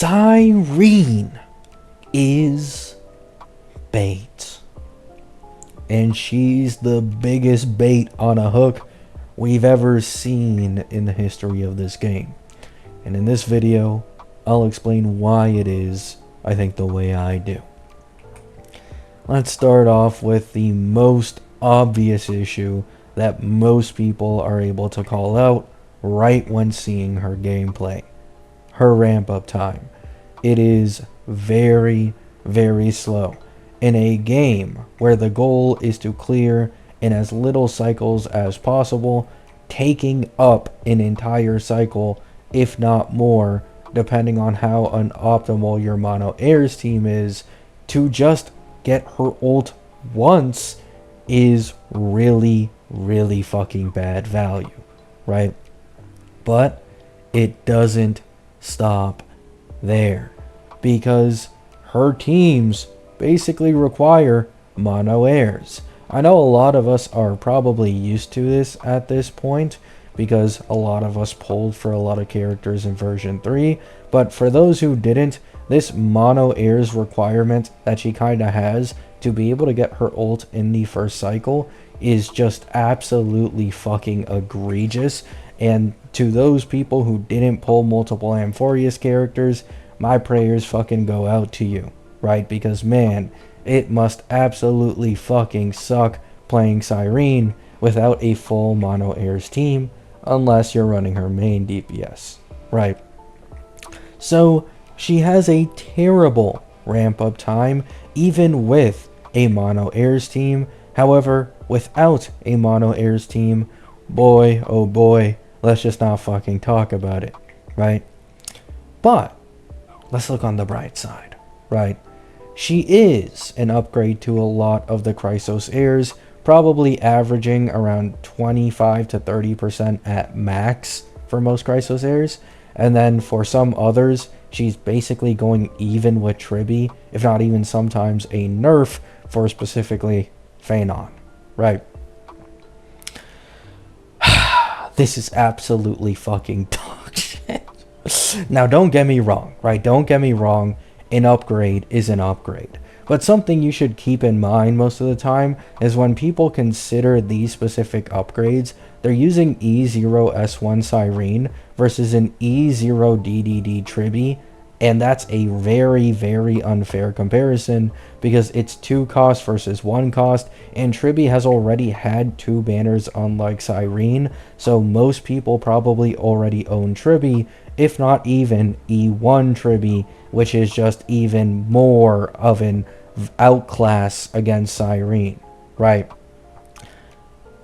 Cyrene is bait. And she's the biggest bait on a hook we've ever seen in the history of this game. And in this video, I'll explain why it is I think the way I do. Let's start off with the most obvious issue that most people are able to call out right when seeing her gameplay. Her ramp up time. It is very, very slow. In a game where the goal is to clear in as little cycles as possible, taking up an entire cycle, if not more, depending on how unoptimal your mono airs team is, to just get her ult once is really, really fucking bad value, right? But it doesn't stop there, because her teams basically require mono airs. I know a lot of us are probably used to this at this point, because a lot of us pulled for a lot of characters in version 3, but for those who didn't, this mono airs requirement that she kinda has to be able to get her ult in the first cycle is just absolutely fucking egregious. And to those people who didn't pull multiple Amphorius characters, my prayers fucking go out to you, right? Because man, it must absolutely fucking suck playing Cyrene without a full mono airs team, unless you're running her main DPS, right? So she has a terrible ramp up time even with a mono airs team. However, without a mono airs team, boy oh boy, let's just not fucking talk about it, right? But let's look on the bright side, right? She is an upgrade to a lot of the Chrysos airs, probably averaging around 25 to 30% at max for most Chrysos airs. And then for some others, she's basically going even with Tribby, if not even sometimes a nerf for specifically Phanon, right? This is absolutely fucking dog shit. Now, don't get me wrong, right? Don't get me wrong. An upgrade is an upgrade. But something you should keep in mind most of the time is when people consider these specific upgrades, they're using E0S1 Sirene versus an E0 DDD Tribby. And that's a very, very unfair comparison because it's 2 cost versus 1 cost, and Tribby has already had 2 banners unlike Cyrene, so most people probably already own Tribby, if not even E1 Tribby, which is just even more of an outclass against Cyrene, right?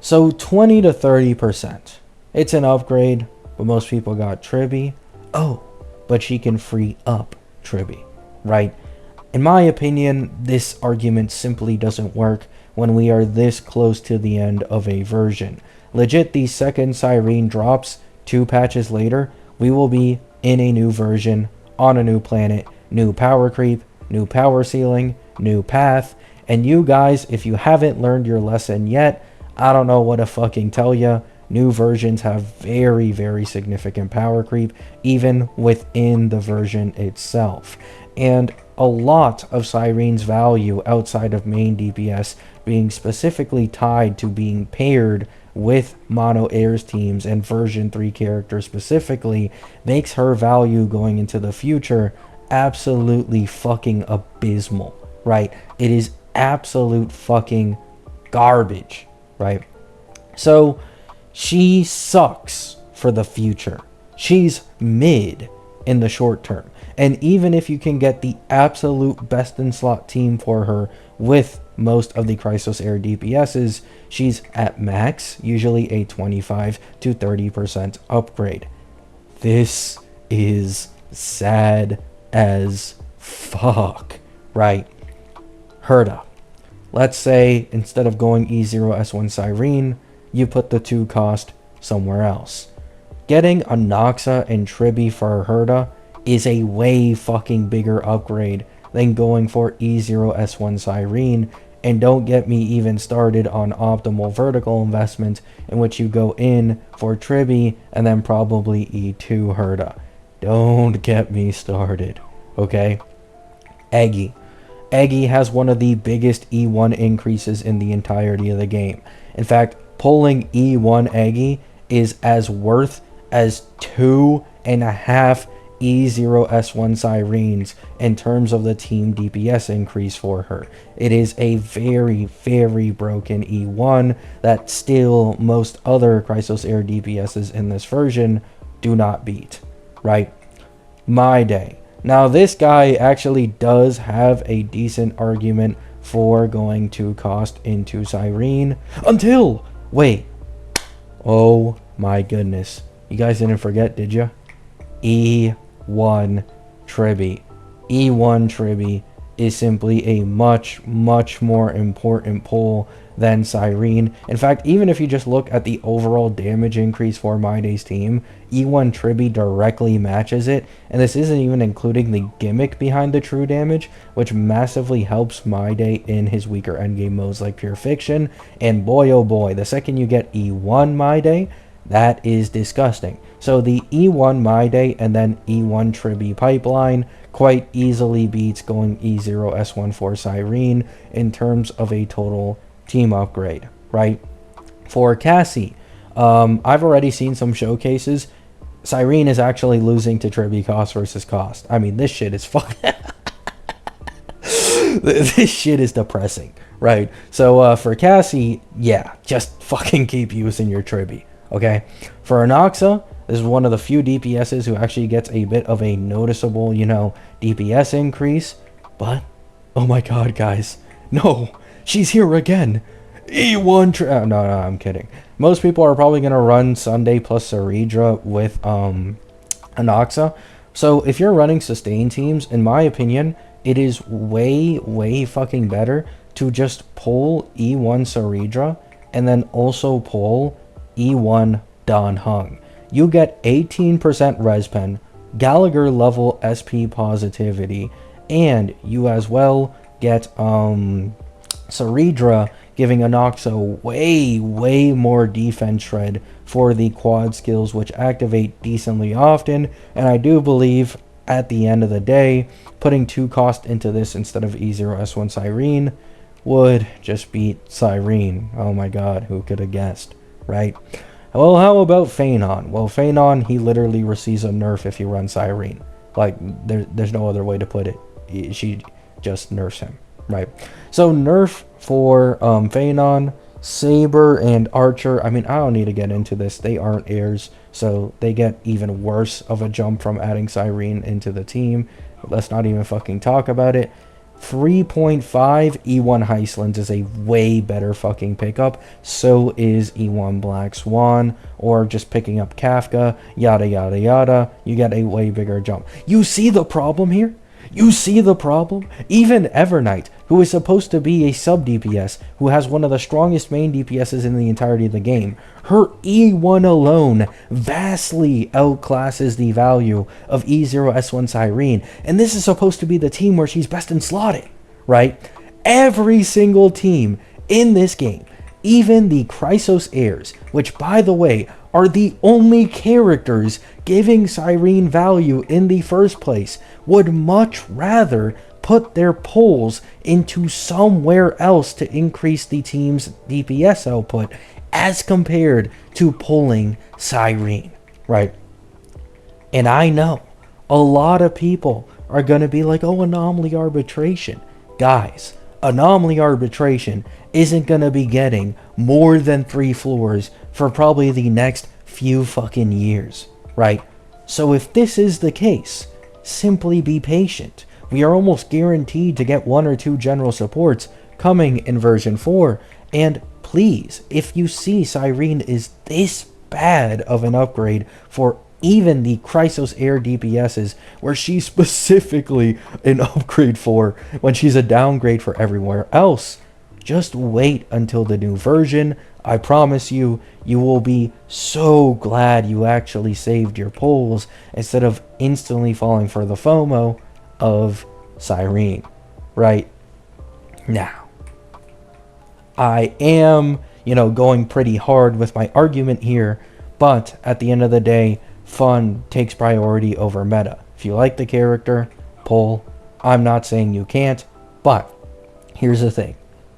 So 20 to 30%. It's an upgrade, but most people got Tribby. Oh, but she can free up Tribby, right? In my opinion, this argument simply doesn't work when we are this close to the end of a version. Legit, the second Cyrene drops 2 patches later, we will be in a new version, on a new planet, new power creep, new power ceiling, new path, and you guys, if you haven't learned your lesson yet, I don't know what to fucking tell ya. New versions have very, very significant power creep, even within the version itself. And a lot of Cyrene's value outside of main DPS being specifically tied to being paired with mono airs teams and version 3 characters specifically makes her value going into the future absolutely fucking abysmal, right? It is absolute fucking garbage, right? So she sucks for the future. She's mid in the short term. And even if you can get the absolute best in slot team for her with most of the Chrysos Air DPSs, she's at max, usually a 25 to 30% upgrade. This is sad as fuck, right? Herda. Let's say instead of going E0S1 Cyrene, you put the 2 cost somewhere else. Getting a Noxa and Tribby for Herda is a way fucking bigger upgrade than going for E0S1 Cyrene, and don't get me even started on optimal vertical investment in which you go in for Tribby and then probably E2 Herda. Don't get me started, okay? Eggy. Eggy has one of the biggest E1 increases in the entirety of the game. In fact, pulling E1 Eggy is as worth as 2.5 E0S1 Sirenes in terms of the team DPS increase for her. It is a very, very broken E1 that still most other Chrysos Air DPSs in this version do not beat, right? My day. Now this guy actually does have a decent argument for going to cost into Cyrene until, wait, oh my goodness. You guys didn't forget, did you? E1 Tribby. E1 Tribby is simply a much, much more important pull than Cyrene. In fact, even if you just look at the overall damage increase for My Day's team, E1 Tribby directly matches it, and this isn't even including the gimmick behind the true damage, which massively helps My Day in his weaker endgame modes like Pure Fiction, and boy oh boy, the second you get E1 My Day, that is disgusting. So the E1 My Day and then E1 Tribby pipeline quite easily beats going E0S1 for Cyrene in terms of a total team upgrade, right? For Cassie, I've already seen some showcases. Cyrene is actually losing to Tribby cost versus cost. I mean, this shit is fucking... this shit is depressing, right? So for Cassie, yeah, just fucking keep using your Tribby, okay? For Anoxa, this is one of the few DPSs who actually gets a bit of a noticeable, you know, DPS increase. But, oh my god, guys. No, she's here again. E1 no, I'm kidding. Most people are probably going to run Sunday plus Saridra with Anoxa. So if you're running sustain teams, in my opinion, it is way, way fucking better to just pull E1 Saridra and then also pull E1 Dan Heng. You get 18% res pen, Gallagher level SP positivity, and you as well get Saridra giving Anoxa way, way more defense shred for the quad skills, which activate decently often. And I do believe at the end of the day, putting 2 cost into this instead of E0S1 Cyrene would just beat Cyrene. Oh my god, who could have guessed, right? Well, how about Phanon? Well, Phanon, he literally receives a nerf if he runs Cyrene. Like, there's no other way to put it. She just nerfs him, right? So, nerf for Phanon, Saber, and Archer. I mean, I don't need to get into this. They aren't heirs, so they get even worse of a jump from adding Cyrene into the team. Let's not even fucking talk about it. 3.5 E1 Heistlands is a way better fucking pickup. So is E1 Black Swan, or just picking up Kafka, yada yada yada. You get a way bigger jump. You see the problem here? You see the problem? Even Evernight, who is supposed to be a sub DPS, who has one of the strongest main DPSs in the entirety of the game, her E1 alone vastly outclasses the value of E0S1 Cyrene, and this is supposed to be the team where she's best in slotting, right? Every single team in this game, even the Chrysos heirs, which by the way are the only characters giving Cyrene value in the first place, would much rather put their pulls into somewhere else to increase the team's DPS output as compared to pulling Cyrene, right? And I know a lot of people are going to be like, oh, anomaly arbitration. Guys, anomaly arbitration isn't going to be getting more than 3 floors for probably the next few fucking years, right? So if this is the case, simply be patient. We are almost guaranteed to get 1 or 2 general supports coming in version 4, and please, if you see Cyrene is this bad of an upgrade for even the Chrysos Air DPSs, where she's specifically an upgrade for when she's a downgrade for everywhere else, just wait until the new version. I promise you, you will be so glad you actually saved your pulls instead of instantly falling for the FOMO of Cyrene, right? Now, I am, going pretty hard with my argument here, but at the end of the day, fun takes priority over meta. If you like the character, pull. I'm not saying you can't, but here's the thing.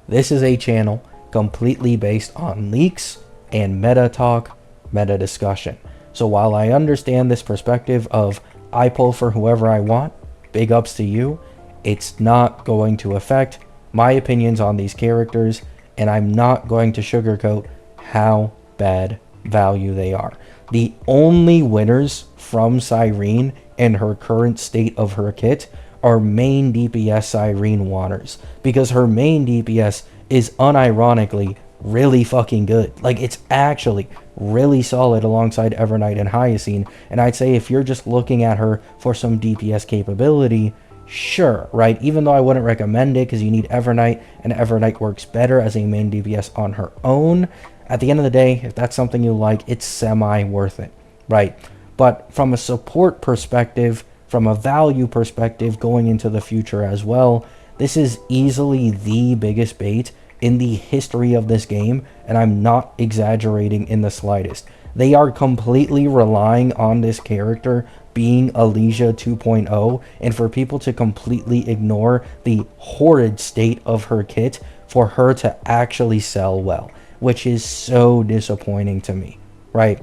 This is a channel completely based on leaks and meta talk, meta discussion. So while I understand this perspective of I pull for whoever I want, big ups to you, it's not going to affect my opinions on these characters, and I'm not going to sugarcoat how bad value they are. The only winners from Cyrene and her current state of her kit are main DPS Cyrene waters, because her main DPS is unironically really fucking good. Like, it's actually really solid alongside Evernight and Hyacine, and I'd say if you're just looking at her for some DPS capability, sure, right? Even though I wouldn't recommend it because you need Evernight, and Evernight works better as a main DPS on her own. At the end of the day, if that's something you like, it's semi worth it, right? But from a support perspective, from a value perspective going into the future as well, this is easily the biggest bait in the history of this game, and I'm not exaggerating in the slightest. They are completely relying on this character being Elysia 2.0, and for people to completely ignore the horrid state of her kit for her to actually sell well, which is so disappointing to me, right?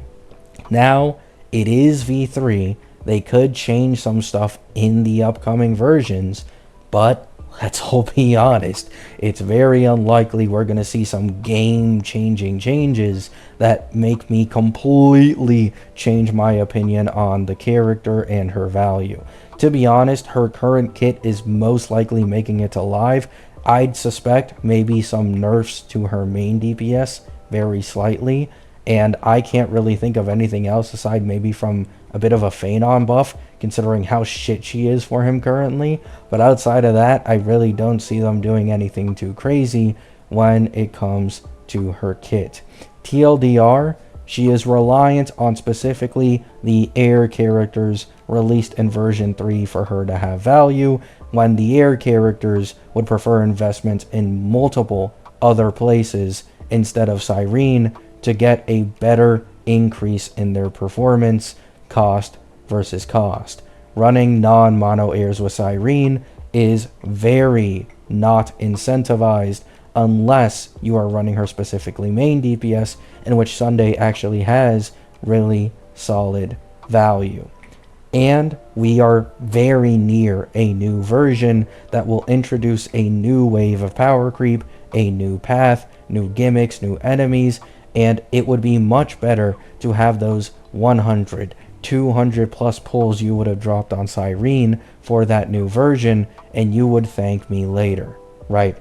Now, it is V3. They could change some stuff in the upcoming versions, but let's all be honest, it's very unlikely we're going to see some game-changing changes that make me completely change my opinion on the character and her value. To be honest, her current kit is most likely making it to live. I'd suspect maybe some nerfs to her main DPS, very slightly, and I can't really think of anything else aside maybe from a bit of a Phanon buff, considering how shit she is for him currently. But outside of that, I really don't see them doing anything too crazy when it comes to her kit. TLDR, she is reliant on specifically the air characters released in version 3 for her to have value, when the air characters would prefer investment in multiple other places instead of Cyrene to get a better increase in their performance, cost versus cost. Running non-mono airs with Cyrene is very not incentivized unless you are running her specifically main DPS, in which Sunday actually has really solid value. And we are very near a new version that will introduce a new wave of power creep, a new path, new gimmicks, new enemies, and it would be much better to have those 100, 200 plus pulls you would have dropped on Cyrene for that new version, and you would thank me later, right?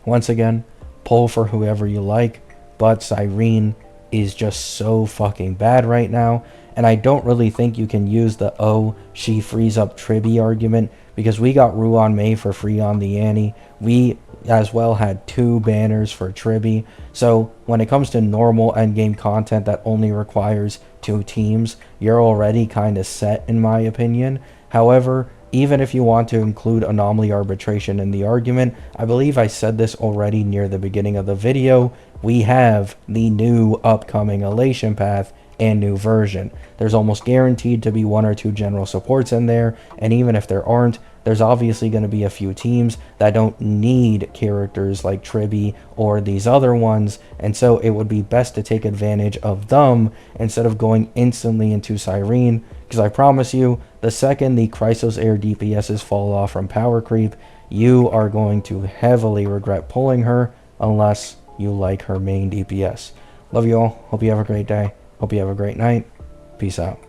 Once again, pull for whoever you like, but Cyrene is just so fucking bad right now, and I don't really think you can use the "oh, she frees up Tribby" argument, because we got Ruan Mei for free on the Annie. We as well had 2 banners for Tribby. So when it comes to normal endgame content that only requires 2 teams, you're already kind of set in my opinion. However, even if you want to include anomaly arbitration in the argument, I believe I said this already near the beginning of the video, we have the new upcoming Elation path and new version. There's almost guaranteed to be 1 or 2 general supports in there, and even if there aren't, there's obviously going to be a few teams that don't need characters like Tribby or these other ones, and so it would be best to take advantage of them instead of going instantly into Cyrene, because I promise you, the second the Chrysos Air DPSs fall off from power creep, you are going to heavily regret pulling her unless you like her main DPS. Love you all. Hope you have a great day. Hope you have a great night. Peace out.